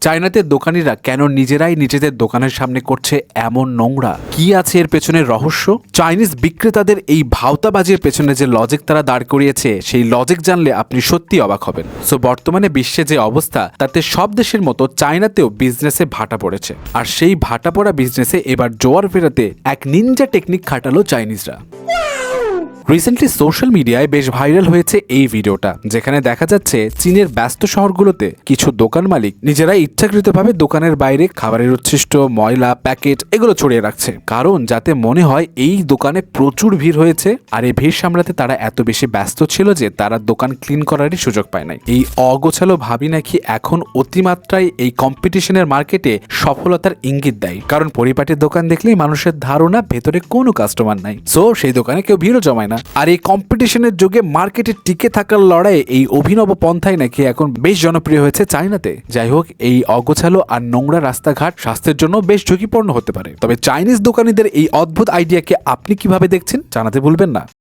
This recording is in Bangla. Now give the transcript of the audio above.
চায়নাতে দোকানিরা কেন নিজেরাই নিজেদের দোকানের সামনে করছে এমন নোংরা? কি আছে এর পেছনের রহস্য? চাইনিজ বিক্রেতাদের এই ভাওতাবাজির পেছনে যে লজিক তারা দাঁড় করিয়েছে, সেই লজিক জানলে আপনি সত্যি অবাক হবেন। সো বর্তমানে বিশ্বে যে অবস্থা, তাতে সব দেশের মতো চায়নাতেও বিজনেসে ভাটা পড়েছে। আর সেই ভাটা পড়া বিজনেসে এবার জোয়ার ফেরাতে এক নিনজা টেকনিক খাটালো চাইনিজরা। রিসেন্টলি সোশ্যাল মিডিয়ায় বেশ ভাইরাল হয়েছে এই ভিডিওটা, যেখানে দেখা যাচ্ছে চীনের ব্যস্ত শহরগুলোতে কিছু দোকান মালিক নিজেরা ইচ্ছাকৃতভাবে দোকানের বাইরে খাবারের উচ্ছিষ্ট, ময়লা, প্যাকেট এগুলো ছড়িয়ে রাখছে, কারণ যাতে মনে হয় এই দোকানে প্রচুর ভিড় হয়েছে। আর এই ভিড় সামলাতে তারা এত বেশি ব্যস্ত ছিল যে তারা দোকান ক্লিন করারই সুযোগ পায় নাই। এই অগোছালো ভাবি নাকি এখন অতিমাত্রায় এই কম্পিটিশনের মার্কেটে সফলতার ইঙ্গিত দেয়, কারণ পরিপাটির দোকান দেখলেই মানুষের ধারণা ভেতরে কোনো কাস্টমার নাই, সো সেই দোকানে কেউ ভিড়ও জমায় না। আর এই কম্পিটিশনের যুগে মার্কেটে টিকে থাকার লড়াইয়ে এই অভিনব পন্থাই নাকি এখন বেশ জনপ্রিয় হয়েছে চায়নাতে। যাই হোক, এই অগোছালো আর নোংরা রাস্তাঘাট স্বাস্থ্যের জন্য বেশ ঝুঁকিপূর্ণ হতে পারে। তবে চাইনিজ দোকানিদের এই অদ্ভুত আইডিয়াকে আপনি কিভাবে দেখছেন জানাতে ভুলবেন না।